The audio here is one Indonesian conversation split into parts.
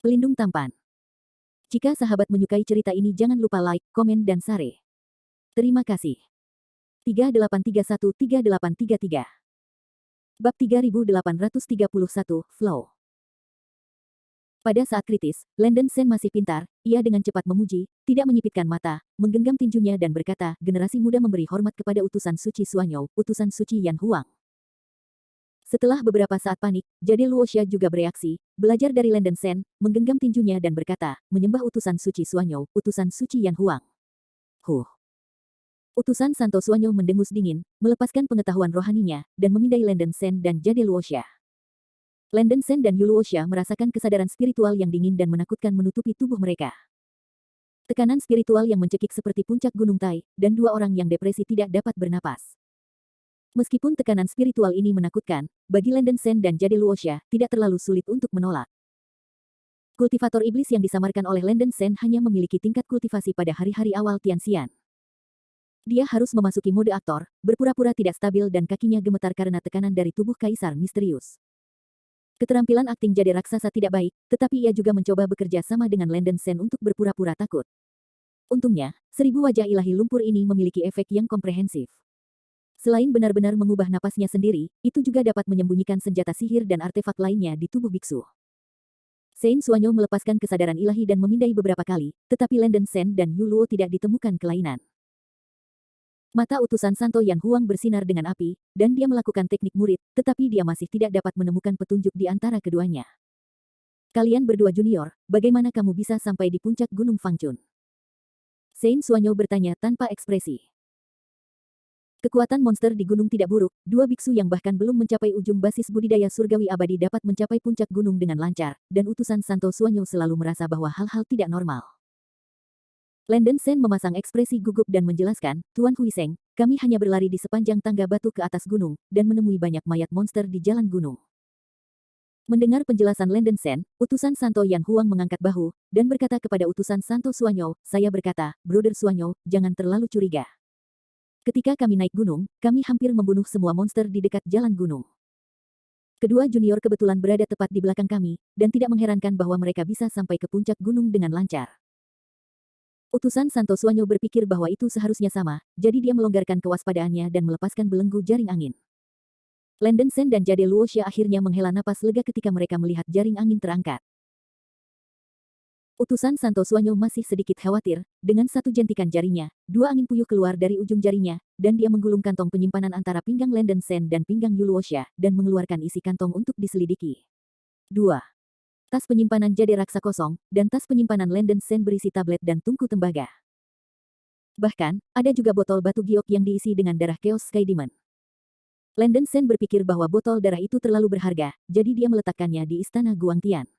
Pelindung tampan. Jika sahabat menyukai cerita ini jangan lupa like, komen dan share. Terima kasih. 3831-3833 Bab 3831, Flow. Pada saat kritis, Landon Sen masih pintar, ia dengan cepat memuji, tidak menyipitkan mata, menggenggam tinjunya dan berkata, generasi muda memberi hormat kepada utusan suci Suanyou, utusan suci Yan Huang. Setelah beberapa saat panik, Jade Luoxia juga bereaksi, belajar dari Landon Sen, menggenggam tinjunya dan berkata, menyembah utusan suci Suanyou, utusan suci Yan Huang. Utusan Santo Suanyou mendengus dingin, melepaskan pengetahuan rohaninya, dan memindai Landon Sen dan Jade Luoxia. Landon Sen dan Yu Luoxia merasakan kesadaran spiritual yang dingin dan menakutkan menutupi tubuh mereka. Tekanan spiritual yang mencekik seperti puncak gunung Tai, dan dua orang yang depresi tidak dapat bernapas. Meskipun tekanan spiritual ini menakutkan, bagi Landon Sen dan Jade Luoxia, tidak terlalu sulit untuk menolak. Kultivator iblis yang disamarkan oleh Landon Sen hanya memiliki tingkat kultivasi pada hari-hari awal Tianxian. Dia harus memasuki mode aktor, berpura-pura tidak stabil dan kakinya gemetar karena tekanan dari tubuh kaisar misterius. Keterampilan akting Jade raksasa tidak baik, tetapi ia juga mencoba bekerja sama dengan Landon Sen untuk berpura-pura takut. Untungnya, 1000 wajah ilahi lumpur ini memiliki efek yang komprehensif. Selain benar-benar mengubah napasnya sendiri, itu juga dapat menyembunyikan senjata sihir dan artefak lainnya di tubuh biksu. Sein Suanyou melepaskan kesadaran ilahi dan memindai beberapa kali, tetapi Landon Sen dan Yu Luo tidak ditemukan kelainan. Mata utusan Santo Yan Huang bersinar dengan api, dan dia melakukan teknik murid, tetapi dia masih tidak dapat menemukan petunjuk di antara keduanya. Kalian berdua junior, bagaimana kamu bisa sampai di puncak Gunung Fangchun? Sein Suanyou bertanya tanpa ekspresi. Kekuatan monster di gunung tidak buruk, dua biksu yang bahkan belum mencapai ujung basis budidaya surgawi abadi dapat mencapai puncak gunung dengan lancar, dan utusan Santo Suanyou selalu merasa bahwa hal-hal tidak normal. Landon Sen memasang ekspresi gugup dan menjelaskan, Tuan Huiseng, kami hanya berlari di sepanjang tangga batu ke atas gunung, dan menemui banyak mayat monster di jalan gunung. Mendengar penjelasan Landon Sen, utusan Santo Yan Huang mengangkat bahu, dan berkata kepada utusan Santo Suanyou, saya berkata, Brother Suanyou, jangan terlalu curiga. Ketika kami naik gunung, kami hampir membunuh semua monster di dekat jalan gunung. Kedua junior kebetulan berada tepat di belakang kami, dan tidak mengherankan bahwa mereka bisa sampai ke puncak gunung dengan lancar. Utusan Santo Suanyou berpikir bahwa itu seharusnya sama, jadi dia melonggarkan kewaspadaannya dan melepaskan belenggu jaring angin. Landon Sen dan Jade Luoxia akhirnya menghela napas lega ketika mereka melihat jaring angin terangkat. Utusan Santo Suanyou masih sedikit khawatir, dengan satu jentikan jarinya, dua angin puyuh keluar dari ujung jarinya, dan dia menggulung kantong penyimpanan antara pinggang Landon Sen dan pinggang Yu Luoxia, dan mengeluarkan isi kantong untuk diselidiki. 2. Tas penyimpanan Jade raksa kosong, dan tas penyimpanan Landon Sen berisi tablet dan tungku tembaga. Bahkan, ada juga botol batu giok yang diisi dengan darah Chaos Sky Demon. Landon Sen berpikir bahwa botol darah itu terlalu berharga, jadi dia meletakkannya di istana Guangtian.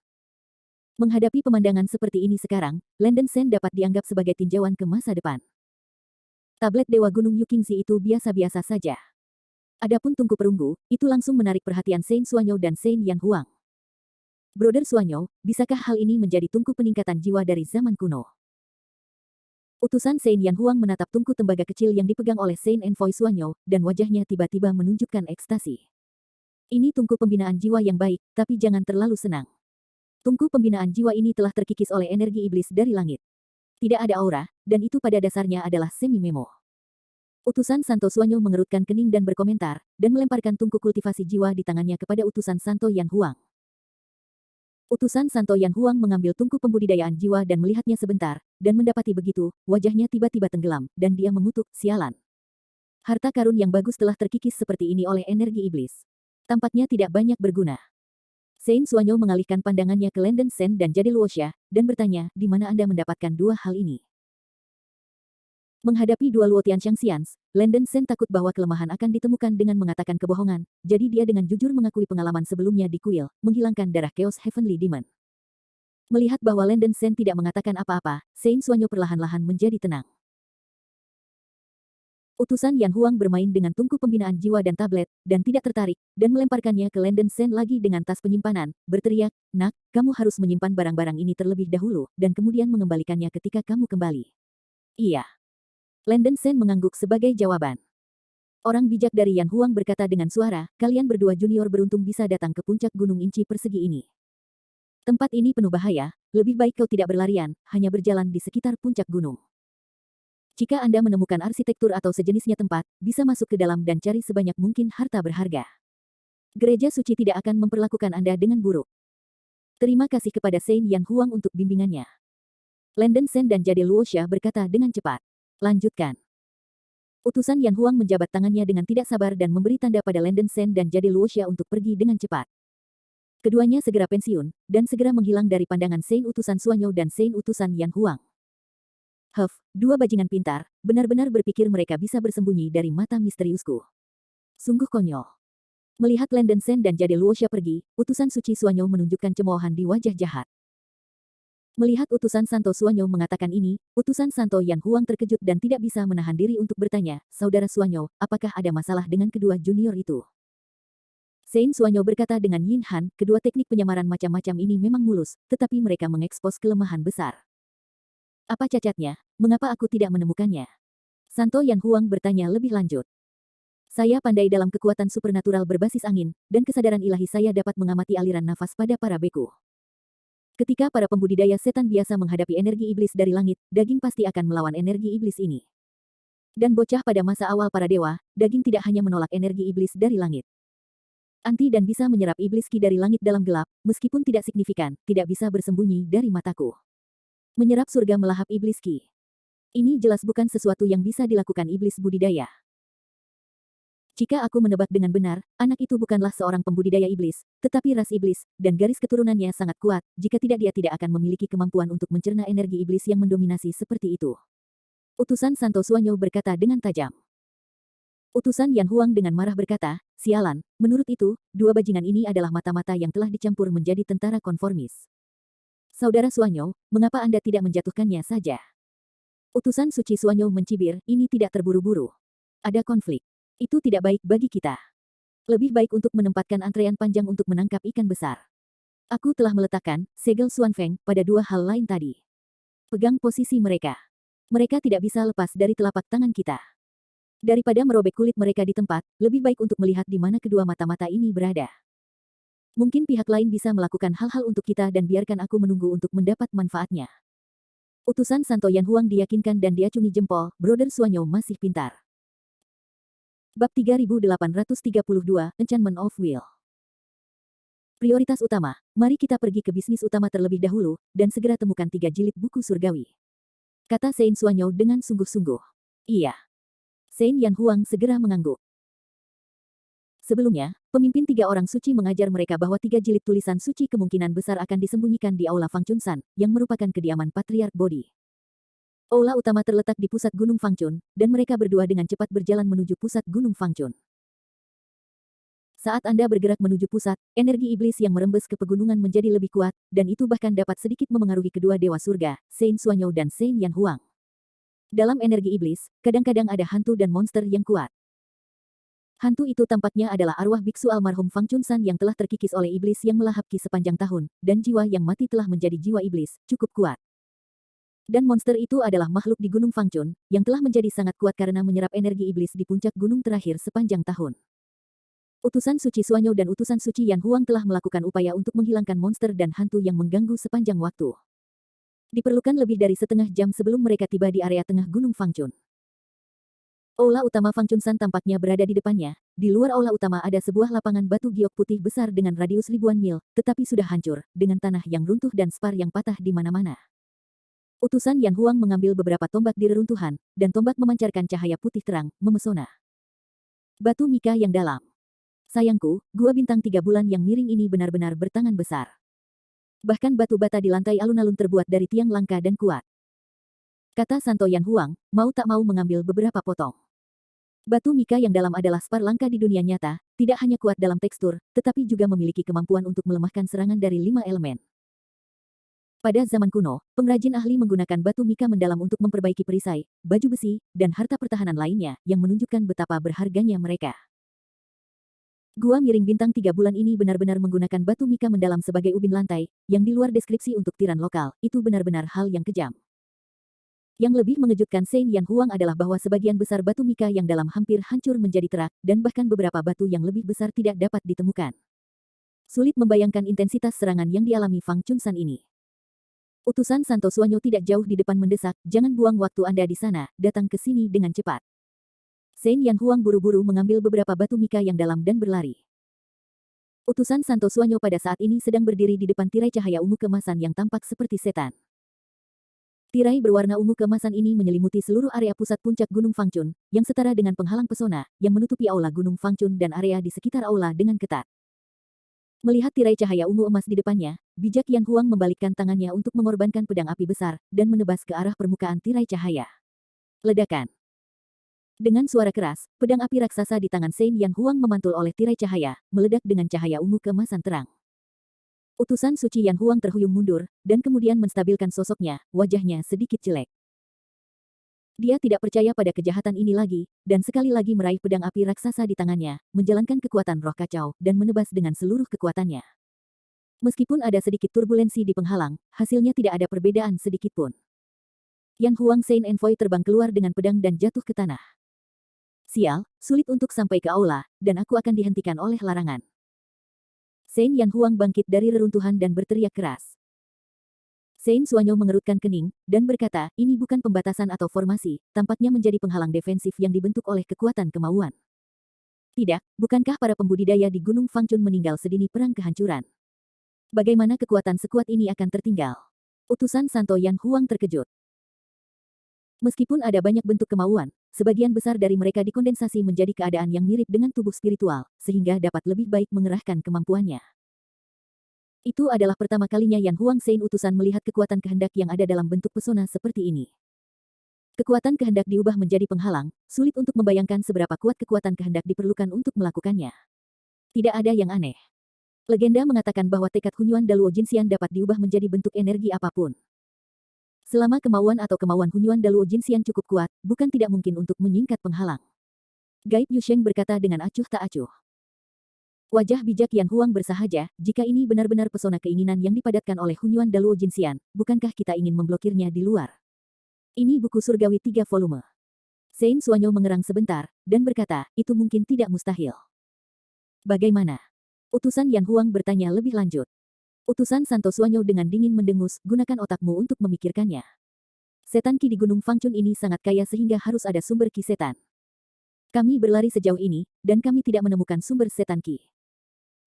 Menghadapi pemandangan seperti ini sekarang, Landon Sen dapat dianggap sebagai tinjauan ke masa depan. Tablet Dewa Gunung Yukingzi itu biasa-biasa saja. Adapun tungku perunggu, itu langsung menarik perhatian Sein Suanyou dan Sein Yan Huang. Brother Suanyou, bisakah hal ini menjadi tungku peningkatan jiwa dari zaman kuno? Utusan Sein Yan Huang menatap tungku tembaga kecil yang dipegang oleh Sein Envoy Suanyou, dan wajahnya tiba-tiba menunjukkan ekstasi. Ini tungku pembinaan jiwa yang baik, tapi jangan terlalu senang. Tungku pembinaan jiwa ini telah terkikis oleh energi iblis dari langit. Tidak ada aura, dan itu pada dasarnya adalah semi-memo. Utusan Santo Suanyou mengerutkan kening dan berkomentar, dan melemparkan tungku kultivasi jiwa di tangannya kepada utusan Santo Yan Huang. Utusan Santo Yan Huang mengambil tungku pembudidayaan jiwa dan melihatnya sebentar, dan mendapati begitu, wajahnya tiba-tiba tenggelam, dan dia mengutuk, sialan. Harta karun yang bagus telah terkikis seperti ini oleh energi iblis. Tampaknya tidak banyak berguna. Sein Suanyou mengalihkan pandangannya ke Landon Sen dan Jade Luoxia, dan bertanya, di mana Anda mendapatkan dua hal ini? Menghadapi dua Luo Tianxians, Landon Sen takut bahwa kelemahan akan ditemukan dengan mengatakan kebohongan, jadi dia dengan jujur mengakui pengalaman sebelumnya di kuil, menghilangkan darah Chaos Heavenly Demon. Melihat bahwa Landon Sen tidak mengatakan apa-apa, Sein Suanyou perlahan-lahan menjadi tenang. Utusan Yan Huang bermain dengan tungku pembinaan jiwa dan tablet, dan tidak tertarik, dan melemparkannya ke Landon Sen lagi dengan tas penyimpanan, berteriak, nak, kamu harus menyimpan barang-barang ini terlebih dahulu, dan kemudian mengembalikannya ketika kamu kembali. Iya. Landon Sen mengangguk sebagai jawaban. Orang bijak dari Yan Huang berkata dengan suara, kalian berdua junior beruntung bisa datang ke puncak Gunung Inci persegi ini. Tempat ini penuh bahaya, lebih baik kau tidak berlarian, hanya berjalan di sekitar puncak gunung. Jika Anda menemukan arsitektur atau sejenisnya tempat, bisa masuk ke dalam dan cari sebanyak mungkin harta berharga. Gereja suci tidak akan memperlakukan Anda dengan buruk. Terima kasih kepada Saint Yan Huang untuk bimbingannya. Landon Shen dan Jade Luoxia berkata dengan cepat. Lanjutkan. Utusan Yan Huang menjabat tangannya dengan tidak sabar dan memberi tanda pada Landon Shen dan Jade Luoxia untuk pergi dengan cepat. Keduanya segera pensiun, dan segera menghilang dari pandangan Saint utusan Suanyo dan Saint utusan Yan Huang. Dua bajingan pintar, benar-benar berpikir mereka bisa bersembunyi dari mata misteriusku. Sungguh konyol. Melihat Landon Shen dan Jade Luoxia pergi, utusan suci Suanyo menunjukkan cemoohan di wajah jahat. Melihat utusan Santo Suanyo mengatakan ini, utusan Santo Yan Huang terkejut dan tidak bisa menahan diri untuk bertanya, Saudara Suanyo, apakah ada masalah dengan kedua junior itu? Saint Suanyo berkata dengan Yin Han, kedua teknik penyamaran macam-macam ini memang mulus, tetapi mereka mengekspos kelemahan besar. Apa cacatnya? Mengapa aku tidak menemukannya? Santo Yan Huang bertanya lebih lanjut. Saya pandai dalam kekuatan supernatural berbasis angin, dan kesadaran ilahi saya dapat mengamati aliran nafas pada para beku. Ketika para pembudidaya setan biasa menghadapi energi iblis dari langit, daging pasti akan melawan energi iblis ini. Dan bocah pada masa awal para dewa, daging tidak hanya menolak energi iblis dari langit. Anti dan bisa menyerap iblis ki dari langit dalam gelap, meskipun tidak signifikan, tidak bisa bersembunyi dari mataku. Menyerap surga melahap iblis ki. Ini jelas bukan sesuatu yang bisa dilakukan iblis budidaya. Jika aku menebak dengan benar, anak itu bukanlah seorang pembudidaya iblis, tetapi ras iblis, dan garis keturunannya sangat kuat, jika tidak dia tidak akan memiliki kemampuan untuk mencerna energi iblis yang mendominasi seperti itu. Utusan Santo Suanyo berkata dengan tajam. Utusan Yan Huang dengan marah berkata, sialan, menurut itu, dua bajingan ini adalah mata-mata yang telah dicampur menjadi tentara konformis. Saudara Suanyo, mengapa Anda tidak menjatuhkannya saja? Utusan suci Suanyo mencibir, ini tidak terburu-buru. Ada konflik. Itu tidak baik bagi kita. Lebih baik untuk menempatkan antrean panjang untuk menangkap ikan besar. Aku telah meletakkan segel Xuanfeng pada dua hal lain tadi. Pegang posisi mereka. Mereka tidak bisa lepas dari telapak tangan kita. Daripada merobek kulit mereka di tempat, lebih baik untuk melihat di mana kedua mata-mata ini berada. Mungkin pihak lain bisa melakukan hal-hal untuk kita dan biarkan aku menunggu untuk mendapat manfaatnya. Utusan Santo Yan Huang diyakinkan dan diacungi jempol, Brother Suanyo masih pintar. Bab 3832, Enchantment of Will. Prioritas utama, mari kita pergi ke bisnis utama terlebih dahulu, dan segera temukan 3 jilid buku surgawi. Kata Saint Suanyo dengan sungguh-sungguh. Iya. Saint Yan Huang segera mengangguk. Sebelumnya, pemimpin 3 orang suci mengajar mereka bahwa 3 jilid tulisan suci kemungkinan besar akan disembunyikan di Aula Fangchunsan, yang merupakan kediaman Patriark Bodhi. Aula utama terletak di pusat Gunung Fangchun, dan mereka berdua dengan cepat berjalan menuju pusat Gunung Fangchun. Saat Anda bergerak menuju pusat, energi iblis yang merembes ke pegunungan menjadi lebih kuat, dan itu bahkan dapat sedikit memengaruhi kedua dewa surga, Saint Suanyo dan Saint Yan Huang. Dalam energi iblis, kadang-kadang ada hantu dan monster yang kuat. Hantu itu tampaknya adalah arwah biksu almarhum Fangchunsan yang telah terkikis oleh iblis yang melahap ki sepanjang tahun, dan jiwa yang mati telah menjadi jiwa iblis, cukup kuat. Dan monster itu adalah makhluk di Gunung Fangchun, yang telah menjadi sangat kuat karena menyerap energi iblis di puncak gunung terakhir sepanjang tahun. Utusan suci Suanyo dan utusan suci Yan Huang telah melakukan upaya untuk menghilangkan monster dan hantu yang mengganggu sepanjang waktu. Diperlukan lebih dari setengah jam sebelum mereka tiba di area tengah Gunung Fangchun. Aula utama Fangchunsan tampaknya berada di depannya. Di luar aula utama ada sebuah lapangan batu giok putih besar dengan radius ribuan mil, tetapi sudah hancur, dengan tanah yang runtuh dan spar yang patah di mana-mana. Utusan Yan Huang mengambil beberapa tombak di reruntuhan, dan tombak memancarkan cahaya putih terang, memesona. Batu mika yang dalam. Sayangku, gua bintang 3 bulan yang miring ini benar-benar bertangan besar. Bahkan batu bata di lantai alun-alun terbuat dari tiang langka dan kuat. Kata Santo Yan Huang, mau tak mau mengambil beberapa potong. Batu mika yang dalam adalah spar langka di dunia nyata, tidak hanya kuat dalam tekstur, tetapi juga memiliki kemampuan untuk melemahkan serangan dari 5 elemen. Pada zaman kuno, pengrajin ahli menggunakan batu mika mendalam untuk memperbaiki perisai, baju besi, dan harta pertahanan lainnya, yang menunjukkan betapa berharganya mereka. Gua miring bintang 3 bulan ini benar-benar menggunakan batu mika mendalam sebagai ubin lantai, yang di luar deskripsi untuk tiran lokal, itu benar-benar hal yang kejam. Yang lebih mengejutkan Saint Yan Huang adalah bahwa sebagian besar batu mika yang dalam hampir hancur menjadi terak, dan bahkan beberapa batu yang lebih besar tidak dapat ditemukan. Sulit membayangkan intensitas serangan yang dialami Fang Chunsan ini. Utusan Santo Suanyo tidak jauh di depan mendesak, jangan buang waktu Anda di sana, datang ke sini dengan cepat. Sein Yan Huang buru-buru mengambil beberapa batu mika yang dalam dan berlari. Utusan Santo Suanyo pada saat ini sedang berdiri di depan tirai cahaya ungu kemasan yang tampak seperti setan. Tirai berwarna ungu kemasan ini menyelimuti seluruh area pusat puncak Gunung Fangchun, yang setara dengan penghalang pesona, yang menutupi aula Gunung Fangchun dan area di sekitar aula dengan ketat. Melihat tirai cahaya ungu emas di depannya, bijak Yan Huang membalikkan tangannya untuk mengorbankan pedang api besar, dan menebas ke arah permukaan tirai cahaya. Ledakan. Dengan suara keras, pedang api raksasa di tangan Sein Yan Huang memantul oleh tirai cahaya, meledak dengan cahaya ungu kemasan terang. Utusan suci Yan Huang terhuyung mundur, dan kemudian menstabilkan sosoknya, wajahnya sedikit jelek. Dia tidak percaya pada kejahatan ini lagi, dan sekali lagi meraih pedang api raksasa di tangannya, menjalankan kekuatan roh kacau, dan menebas dengan seluruh kekuatannya. Meskipun ada sedikit turbulensi di penghalang, hasilnya tidak ada perbedaan sedikitpun. Yan Huang Sein Envoy terbang keluar dengan pedang dan jatuh ke tanah. Sial, sulit untuk sampai ke aula, dan aku akan dihentikan oleh larangan. Sein Yan Huang bangkit dari reruntuhan dan berteriak keras. Sein Suanyo mengerutkan kening, dan berkata, ini bukan pembatasan atau formasi, tampaknya menjadi penghalang defensif yang dibentuk oleh kekuatan kemauan. Tidak, bukankah para pembudidaya di Gunung Fangchun meninggal sedini perang kehancuran? Bagaimana kekuatan sekuat ini akan tertinggal? Utusan Santo Yan Huang terkejut. Meskipun ada banyak bentuk kemauan, sebagian besar dari mereka dikondensasi menjadi keadaan yang mirip dengan tubuh spiritual, sehingga dapat lebih baik mengerahkan kemampuannya. Itu adalah pertama kalinya Yan Huang Sein utusan melihat kekuatan kehendak yang ada dalam bentuk pesona seperti ini. Kekuatan kehendak diubah menjadi penghalang, sulit untuk membayangkan seberapa kuat kekuatan kehendak diperlukan untuk melakukannya. Tidak ada yang aneh. Legenda mengatakan bahwa tekad Hunyuan Daluo Jinxian dapat diubah menjadi bentuk energi apapun. Selama kemauan atau kemauan Hunyuan Daluo Jinxian cukup kuat, bukan tidak mungkin untuk menyingkat penghalang. Gaib Yusheng berkata dengan acuh tak acuh. Wajah bijak Yan Huang bersahaja, jika ini benar-benar pesona keinginan yang dipadatkan oleh Hunyuan Daluo Jinxian, bukankah kita ingin memblokirnya di luar? Ini buku surgawi 3 volume. Sein Suanyo mengerang sebentar, dan berkata, itu mungkin tidak mustahil. Bagaimana? Utusan Yan Huang bertanya lebih lanjut. Utusan Santo Suanyo dengan dingin mendengus, gunakan otakmu untuk memikirkannya. Setan ki di Gunung Fangchun ini sangat kaya sehingga harus ada sumber ki setan. Kami berlari sejauh ini, dan kami tidak menemukan sumber setan ki.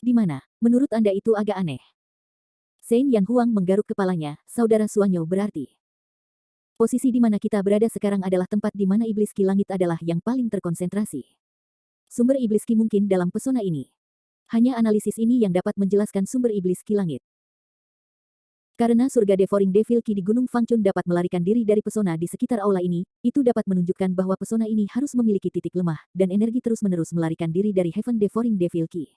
Di mana? Menurut Anda itu agak aneh. Sein Yan Huang menggaruk kepalanya, saudara Suanyo berarti. Posisi di mana kita berada sekarang adalah tempat di mana iblis ki langit adalah yang paling terkonsentrasi. Sumber iblis ki mungkin dalam pesona ini. Hanya analisis ini yang dapat menjelaskan sumber iblis ki langit. Karena surga Devouring Devil Ki di Gunung Fangchun dapat melarikan diri dari pesona di sekitar aula ini, itu dapat menunjukkan bahwa pesona ini harus memiliki titik lemah, dan energi terus-menerus melarikan diri dari Heaven Devouring Devil Ki.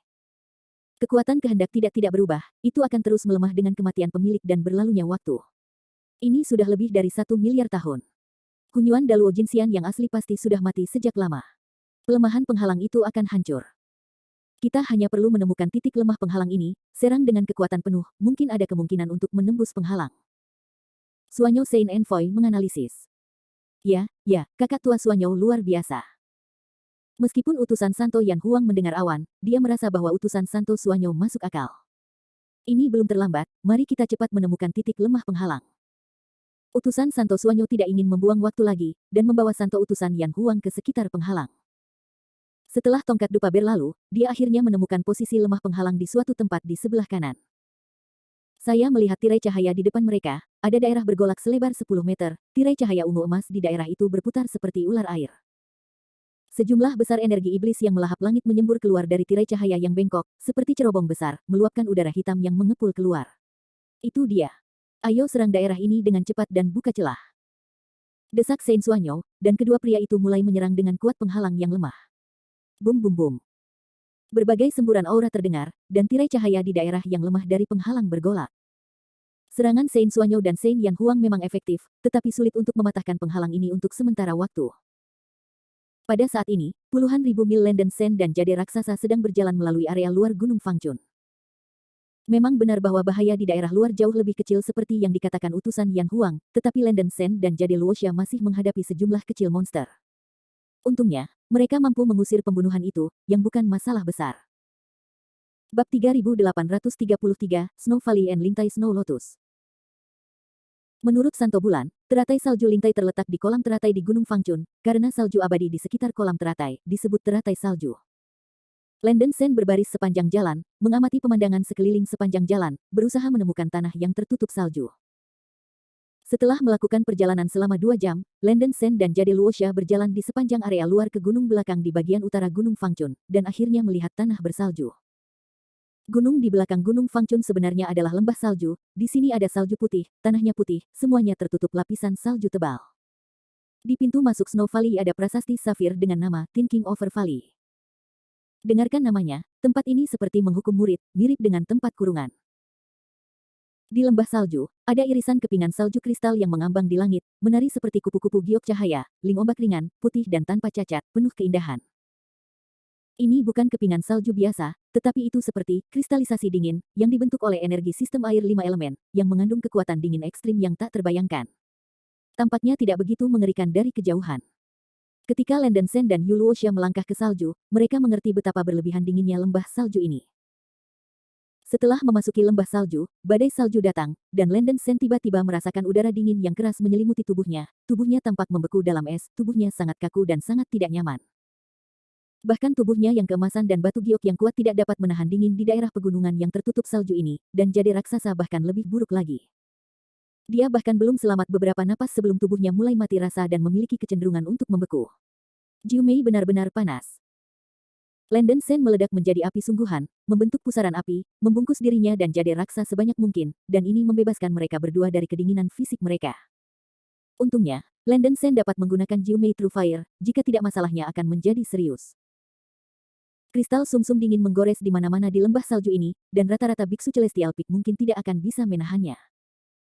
Kekuatan kehendak tidak berubah, itu akan terus melemah dengan kematian pemilik dan berlalunya waktu. Ini sudah lebih dari 1 miliar tahun. Hunyuan Daluo Jinxian yang asli pasti sudah mati sejak lama. Pelemahan penghalang itu akan hancur. Kita hanya perlu menemukan titik lemah penghalang ini, serang dengan kekuatan penuh, mungkin ada kemungkinan untuk menembus penghalang. Suanyo Sein Envoy menganalisis. Ya, kakak tua Suanyo luar biasa. Meskipun utusan Santo Yan Huang mendengar awan, dia merasa bahwa utusan Santo Suanyo masuk akal. Ini belum terlambat, mari kita cepat menemukan titik lemah penghalang. Utusan Santo Suanyo tidak ingin membuang waktu lagi, dan membawa Santo utusan Yan Huang ke sekitar penghalang. Setelah tongkat dupa berlalu, dia akhirnya menemukan posisi lemah penghalang di suatu tempat di sebelah kanan. Saya melihat tirai cahaya di depan mereka, ada daerah bergolak selebar 10 meter, tirai cahaya ungu emas di daerah itu berputar seperti ular air. Sejumlah besar energi iblis yang melahap langit menyembur keluar dari tirai cahaya yang bengkok, seperti cerobong besar, meluapkan udara hitam yang mengepul keluar. Itu dia. Ayo serang daerah ini dengan cepat dan buka celah. Desak Sein Suanyo, dan kedua pria itu mulai menyerang dengan kuat penghalang yang lemah. Bum bum bum. Berbagai semburan aura terdengar, dan tirai cahaya di daerah yang lemah dari penghalang bergolak. Serangan Sein Suanyo dan Sein Yan Huang memang efektif, tetapi sulit untuk mematahkan penghalang ini untuk sementara waktu. Pada saat ini, puluhan ribu mil Landen Sen dan Jade Raksasa sedang berjalan melalui area luar Gunung Fangchun. Memang benar bahwa bahaya di daerah luar jauh lebih kecil seperti yang dikatakan utusan Yan Huang, tetapi Landen Sen dan Jade Luoxia masih menghadapi sejumlah kecil monster. Untungnya, mereka mampu mengusir pembunuhan itu, yang bukan masalah besar. Bab 3833, Snow Valley and Lintai Snow Lotus. Menurut Santo Bulan, teratai salju Lintai terletak di kolam teratai di Gunung Fangchun, karena salju abadi di sekitar kolam teratai, disebut teratai salju. Landen Sen berbaris sepanjang jalan, mengamati pemandangan sekeliling sepanjang jalan, berusaha menemukan tanah yang tertutup salju. Setelah melakukan perjalanan selama 2 jam, Landen Sen dan Jade Luoxia berjalan di sepanjang area luar ke gunung belakang di bagian utara Gunung Fangchun, dan akhirnya melihat tanah bersalju. Gunung di belakang Gunung Fangchun sebenarnya adalah lembah salju, di sini ada salju putih, tanahnya putih, semuanya tertutup lapisan salju tebal. Di pintu masuk Snow Valley ada prasasti safir dengan nama Thinking Over Valley. Dengarkan namanya, tempat ini seperti menghukum murid, mirip dengan tempat kurungan. Di lembah salju, ada irisan kepingan salju kristal yang mengambang di langit, menari seperti kupu-kupu giok cahaya, ling ombak ringan, putih dan tanpa cacat, penuh keindahan. Ini bukan kepingan salju biasa, tetapi itu seperti kristalisasi dingin yang dibentuk oleh energi sistem air 5 elemen, yang mengandung kekuatan dingin ekstrim yang tak terbayangkan. Tampaknya tidak begitu mengerikan dari kejauhan. Ketika Landen Sen dan Yu Luoxia melangkah ke salju, mereka mengerti betapa berlebihan dinginnya lembah salju ini. Setelah memasuki lembah salju, badai salju datang, dan Landen Sen tiba-tiba merasakan udara dingin yang keras menyelimuti tubuhnya. Tubuhnya tampak membeku dalam es, tubuhnya sangat kaku dan sangat tidak nyaman. Bahkan tubuhnya yang keemasan dan batu giok yang kuat tidak dapat menahan dingin di daerah pegunungan yang tertutup salju ini, dan Jade raksasa bahkan lebih buruk lagi. Dia bahkan belum selamat beberapa napas sebelum tubuhnya mulai mati rasa dan memiliki kecenderungan untuk membeku. Jiu Mei benar-benar panas. Landen Sen meledak menjadi api sungguhan, membentuk pusaran api, membungkus dirinya dan Jade raksa sebanyak mungkin, dan ini membebaskan mereka berdua dari kedinginan fisik mereka. Untungnya, Landen Sen dapat menggunakan Jiu Mei True Fire, jika tidak masalahnya akan menjadi serius. Kristal sumsum dingin menggores di mana-mana di lembah salju ini, dan rata-rata biksu Celestial Peak mungkin tidak akan bisa menahannya.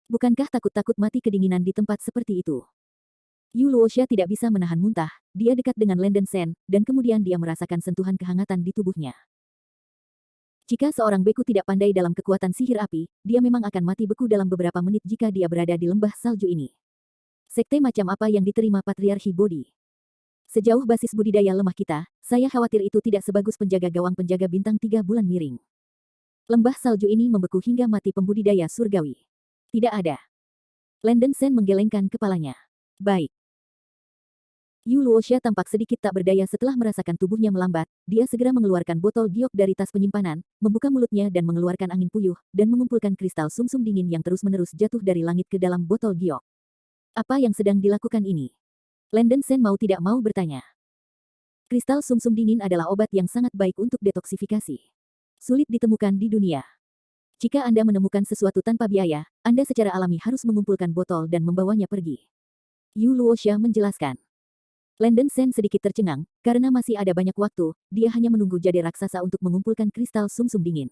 Bukankah takut-takut mati kedinginan di tempat seperti itu? Yu Luoxia tidak bisa menahan muntah, dia dekat dengan Landen Sen, dan kemudian dia merasakan sentuhan kehangatan di tubuhnya. Jika seorang beku tidak pandai dalam kekuatan sihir api, dia memang akan mati beku dalam beberapa menit jika dia berada di lembah salju ini. Sekte macam apa yang diterima Patriarki Bodhi? Sejauh basis budidaya lemah kita, saya khawatir itu tidak sebagus penjaga gawang penjaga bintang 3 bulan miring. Lembah salju ini membeku hingga mati pembudidaya surgawi. Tidak ada. Landen Sen menggelengkan kepalanya. Baik. Yu Luoxia tampak sedikit tak berdaya setelah merasakan tubuhnya melambat, dia segera mengeluarkan botol giok dari tas penyimpanan, membuka mulutnya dan mengeluarkan angin puyuh, dan mengumpulkan kristal sumsum dingin yang terus-menerus jatuh dari langit ke dalam botol giok. Apa yang sedang dilakukan ini? Landen Sen mau tidak mau bertanya. Kristal sumsum dingin adalah obat yang sangat baik untuk detoksifikasi. Sulit ditemukan di dunia. Jika Anda menemukan sesuatu tanpa biaya, Anda secara alami harus mengumpulkan botol dan membawanya pergi. Yu Luoxia menjelaskan. Landen Sen sedikit tercengang, karena masih ada banyak waktu, dia hanya menunggu Jade raksasa untuk mengumpulkan kristal sumsum dingin.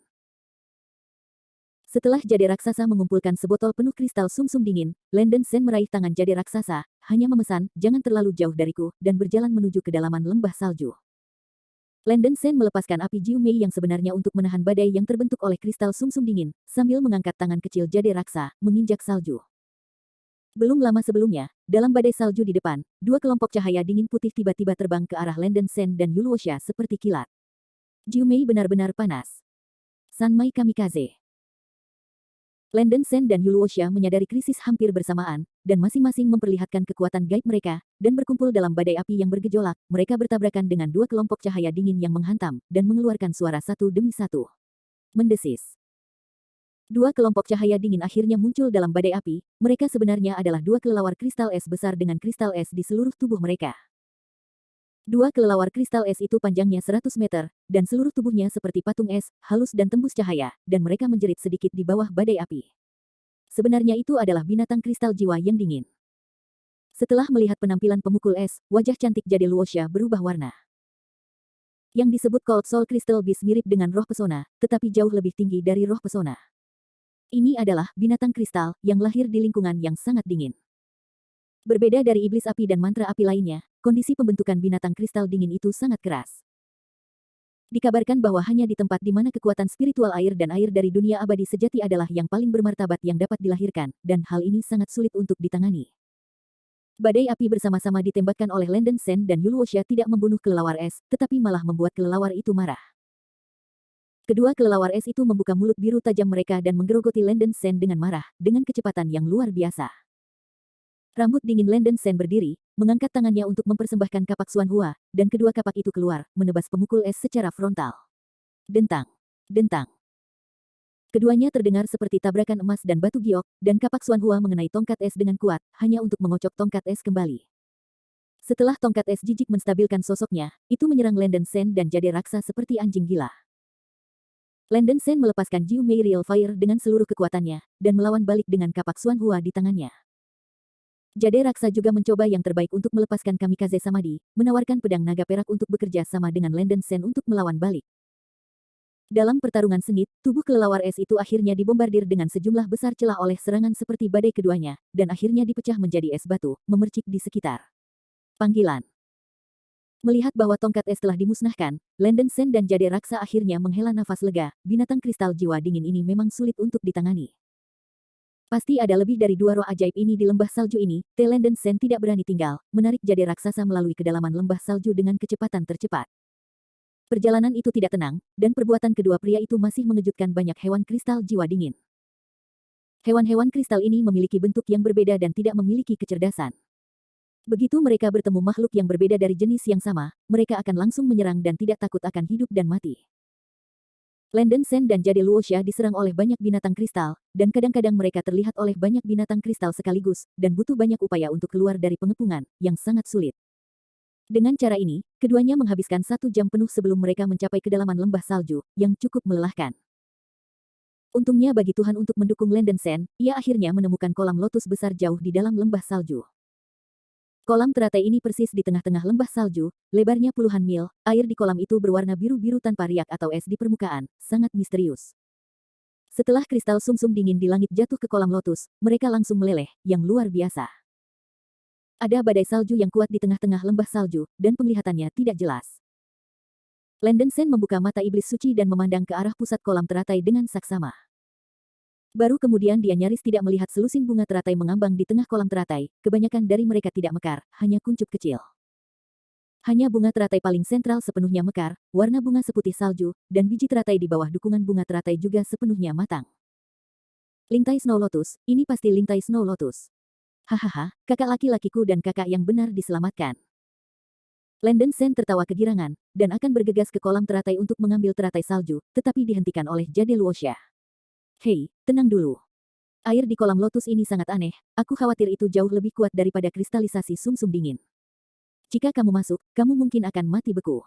Setelah Jade raksasa mengumpulkan sebotol penuh kristal sumsum dingin, Landen Sen meraih tangan Jade raksasa, hanya memesan, jangan terlalu jauh dariku, dan berjalan menuju kedalaman lembah salju. Landen Sen melepaskan api Jiu Mei yang sebenarnya untuk menahan badai yang terbentuk oleh kristal sumsum dingin, sambil mengangkat tangan kecil Jade raksa, menginjak salju. Belum lama sebelumnya, dalam badai salju di depan, 2 kelompok cahaya dingin putih tiba-tiba terbang ke arah Landen Sen dan Yu Luoxia seperti kilat. Jiu Mei benar-benar panas. Sanmai Kamikaze. Landen Sen dan Yu Luoxia menyadari krisis hampir bersamaan, dan masing-masing memperlihatkan kekuatan gaib mereka, dan berkumpul dalam badai api yang bergejolak, mereka bertabrakan dengan 2 kelompok cahaya dingin yang menghantam, dan mengeluarkan suara satu demi satu. Mendesis. 2 kelompok cahaya dingin akhirnya muncul dalam badai api, mereka sebenarnya adalah 2 kelelawar kristal es besar dengan kristal es di seluruh tubuh mereka. 2 kelelawar kristal es itu panjangnya 100 meter, dan seluruh tubuhnya seperti patung es, halus dan tembus cahaya, dan mereka menjerit sedikit di bawah badai api. Sebenarnya itu adalah binatang kristal jiwa yang dingin. Setelah melihat penampilan pemukul es, wajah cantik Jade Luoxia berubah warna. Yang disebut Cold Soul Crystal Beast mirip dengan roh pesona, tetapi jauh lebih tinggi dari roh pesona. Ini adalah binatang kristal yang lahir di lingkungan yang sangat dingin. Berbeda dari iblis api dan mantra api lainnya, kondisi pembentukan binatang kristal dingin itu sangat keras. Dikabarkan bahwa hanya di tempat di mana kekuatan spiritual air dan air dari dunia abadi sejati adalah yang paling bermartabat yang dapat dilahirkan, dan hal ini sangat sulit untuk ditangani. Badai api bersama-sama ditembakkan oleh Landen Sen dan Yu Luoxia tidak membunuh kelelawar es, tetapi malah membuat kelelawar itu marah. Kedua kelelawar es itu membuka mulut biru tajam mereka dan menggerogoti Landon Sen dengan marah, dengan kecepatan yang luar biasa. Rambut dingin Landon Sen berdiri, mengangkat tangannya untuk mempersembahkan kapak Xuan Hua, dan kedua kapak itu keluar, menebas pemukul es secara frontal. Dentang. Dentang. Keduanya terdengar seperti tabrakan emas dan batu giok, dan kapak Xuan Hua mengenai tongkat es dengan kuat, hanya untuk mengocok tongkat es kembali. Setelah tongkat es jijik menstabilkan sosoknya, itu menyerang Landon Sen dan jade raksa seperti anjing gila. Landon Sen melepaskan Jiu Mei Real Fire dengan seluruh kekuatannya, dan melawan balik dengan kapak Xuan Hua di tangannya. Jade raksa juga mencoba yang terbaik untuk melepaskan Kamikaze Samadhi, menawarkan pedang naga perak untuk bekerja sama dengan Landon Sen untuk melawan balik. Dalam pertarungan sengit, tubuh kelelawar es itu akhirnya dibombardir dengan sejumlah besar celah oleh serangan seperti badai keduanya, dan akhirnya dipecah menjadi es batu, memercik di sekitar. Panggilan. Melihat bahwa tongkat es telah dimusnahkan, Landon Sen dan jade raksa akhirnya menghela nafas lega, binatang kristal jiwa dingin ini memang sulit untuk ditangani. Pasti ada lebih dari dua roh ajaib ini di lembah salju ini, Landon Sen tidak berani tinggal, menarik jade raksasa melalui kedalaman lembah salju dengan kecepatan tercepat. Perjalanan itu tidak tenang, dan perbuatan kedua pria itu masih mengejutkan banyak hewan kristal jiwa dingin. Hewan-hewan kristal ini memiliki bentuk yang berbeda dan tidak memiliki kecerdasan. Begitu mereka bertemu makhluk yang berbeda dari jenis yang sama, mereka akan langsung menyerang dan tidak takut akan hidup dan mati. Landon Sen dan jade Luoxia diserang oleh banyak binatang kristal, dan kadang-kadang mereka terlihat oleh banyak binatang kristal sekaligus, dan butuh banyak upaya untuk keluar dari pengepungan, yang sangat sulit. Dengan cara ini, keduanya menghabiskan 1 jam penuh sebelum mereka mencapai kedalaman lembah salju, yang cukup melelahkan. Untungnya bagi Tuhan untuk mendukung Landon Sen, ia akhirnya menemukan kolam lotus besar jauh di dalam lembah salju. Kolam teratai ini persis di tengah-tengah lembah salju, lebarnya puluhan mil, air di kolam itu berwarna biru-biru tanpa riak atau es di permukaan, sangat misterius. Setelah kristal sumsum dingin di langit jatuh ke kolam lotus, mereka langsung meleleh, yang luar biasa. Ada badai salju yang kuat di tengah-tengah lembah salju, dan penglihatannya tidak jelas. Landon Sen membuka mata iblis suci dan memandang ke arah pusat kolam teratai dengan saksama. Baru kemudian dia nyaris tidak melihat selusin bunga teratai mengambang di tengah kolam teratai, kebanyakan dari mereka tidak mekar, hanya kuncup kecil. Hanya bunga teratai paling sentral sepenuhnya mekar, warna bunga seputih salju, dan biji teratai di bawah dukungan bunga teratai juga sepenuhnya matang. Lingtai Snow Lotus, ini pasti Lingtai Snow Lotus. Hahaha, kakak laki-lakiku dan kakak yang benar diselamatkan. Landon Sen tertawa kegirangan, dan akan bergegas ke kolam teratai untuk mengambil teratai salju, tetapi dihentikan oleh jade Luoxia. Hei, tenang dulu. Air di kolam lotus ini sangat aneh, aku khawatir itu jauh lebih kuat daripada kristalisasi sumsum dingin. Jika kamu masuk, kamu mungkin akan mati beku.